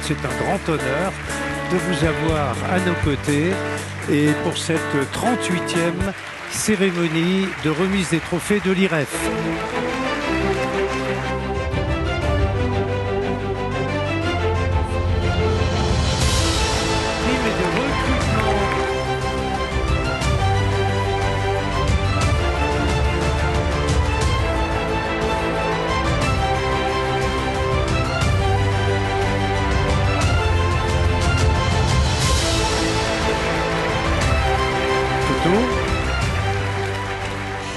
c'est un grand honneur de vous avoir à nos côtés et pour cette 38e cérémonie de remise des trophées de l'IREF.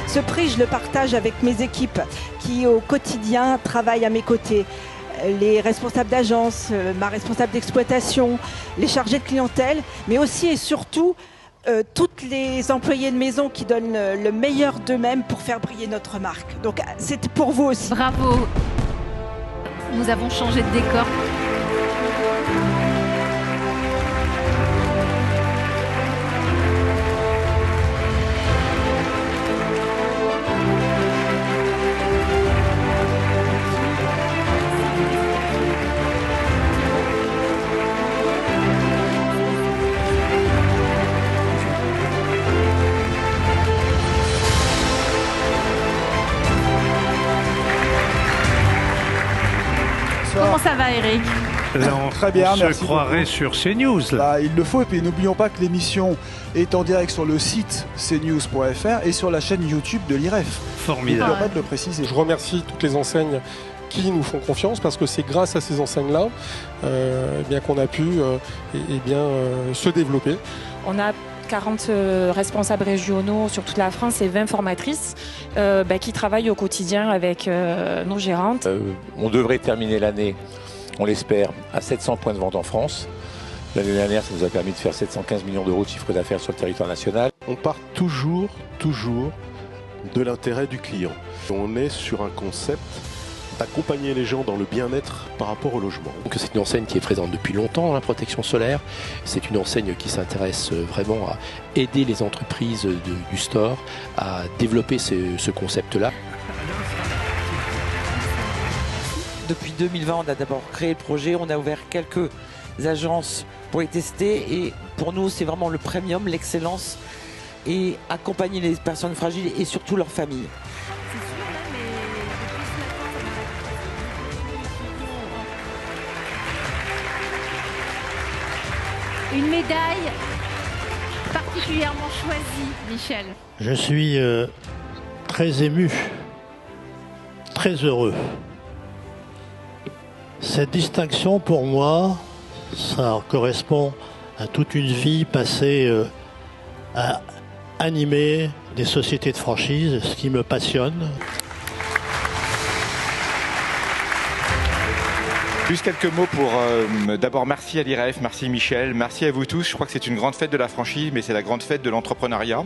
Ce prix, je le partage avec mes équipes qui, au quotidien, travaillent à mes côtés. Les responsables d'agence, ma responsable d'exploitation, les chargés de clientèle, mais aussi et surtout toutes les employés de maison qui donnent le meilleur d'eux-mêmes pour faire briller notre marque. Donc c'est pour vous aussi. Bravo. Nous avons changé de décor. Comment ça va, Eric? Là, Très bien, on se merci croirait beaucoup. sur CNews. Là. Bah, il le faut, et puis n'oublions pas que l'émission est en direct sur le site cnews.fr et sur la chaîne YouTube de l'IREF. Formidable. Je me permets de le préciser. Je remercie toutes les enseignes qui nous font confiance parce que c'est grâce à ces enseignes-là bien qu'on a pu se développer. On a 40 responsables régionaux sur toute la France et 20 formatrices qui travaillent au quotidien avec nos gérantes. On devrait terminer l'année, on l'espère, à 700 points de vente en France. L'année dernière, ça nous a permis de faire 715 millions d'euros de chiffre d'affaires sur le territoire national. On part toujours de l'intérêt du client. On est sur un concept d'accompagner les gens dans le bien-être par rapport au logement. C'est une enseigne qui est présente depuis longtemps dans la protection solaire. C'est une enseigne qui s'intéresse vraiment à aider les entreprises du store à développer ce concept-là. Depuis 2020, on a d'abord créé le projet, on a ouvert quelques agences pour les tester et pour nous, c'est vraiment le premium, l'excellence et accompagner les personnes fragiles et surtout leurs familles. Une médaille particulièrement choisie, Michel. Je suis très ému, très heureux. Cette distinction, pour moi, ça correspond à toute une vie passée à animer des sociétés de franchise, ce qui me passionne. Juste quelques mots pour d'abord merci à l'IREF, merci Michel, merci à vous tous. Je crois que c'est une grande fête de la franchise, mais c'est la grande fête de l'entrepreneuriat.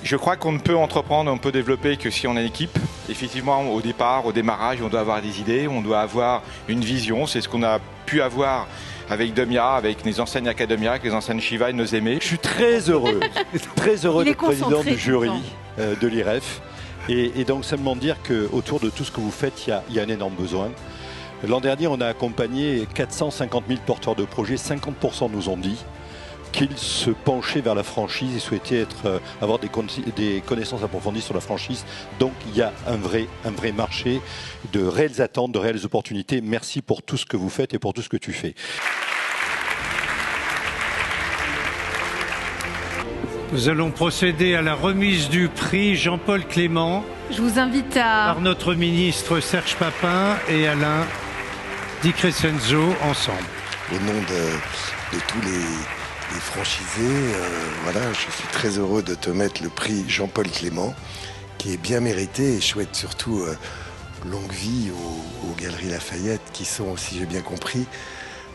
Je crois qu'on ne peut entreprendre, on peut développer que si on a une équipe. Effectivement, au départ, au démarrage, on doit avoir des idées, on doit avoir une vision. C'est ce qu'on a pu avoir avec Demia, avec les enseignes Academia, avec les enseignes Shiva et nos aimés. Je suis très heureux d'être président du jury de l'IREF. Et donc simplement dire qu'autour de tout ce que vous faites, il y a un énorme besoin. L'an dernier, on a accompagné 450 000 porteurs de projets. 50% nous ont dit qu'ils se penchaient vers la franchise et souhaitaient avoir des connaissances approfondies sur la franchise. Donc il y a un vrai marché de réelles attentes, de réelles opportunités. Merci pour tout ce que vous faites et pour tout ce que tu fais. Nous allons procéder à la remise du prix Jean-Paul Clément. Je vous invite à... Par notre ministre Serge Papin et Alain Di Crescenzo ensemble. Au nom de tous les franchisés, voilà, je suis très heureux de te mettre le prix Jean-Paul Clément, qui est bien mérité et chouette surtout longue vie aux Galeries Lafayette, qui sont, si j'ai bien compris,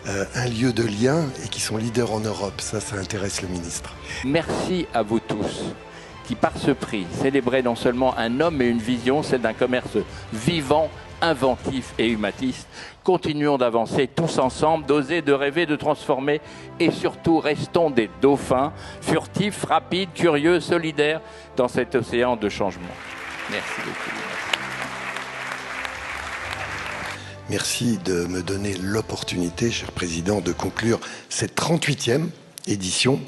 un lieu de lien et qui sont leaders en Europe. Ça intéresse le ministre. Merci à vous tous qui, par ce prix, célébrez non seulement un homme mais une vision, celle d'un commerce vivant, inventif et humaniste. Continuons d'avancer tous ensemble, d'oser, de rêver, de transformer et surtout restons des dauphins, furtifs, rapides, curieux, solidaires dans cet océan de changement. Merci beaucoup. Merci de me donner l'opportunité, cher Président, de conclure cette 38e édition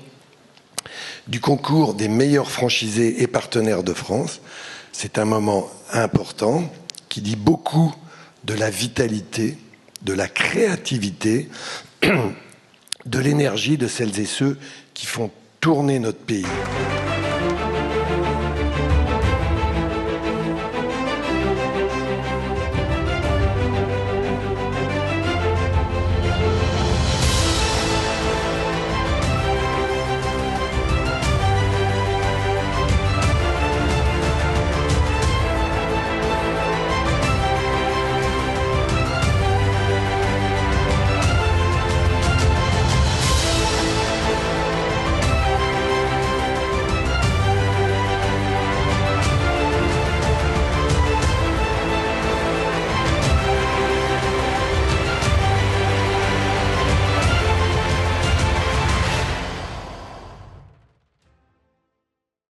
du concours des meilleurs franchisés et partenaires de France. C'est un moment important qui dit beaucoup de la vitalité, de la créativité, de l'énergie de celles et ceux qui font tourner notre pays.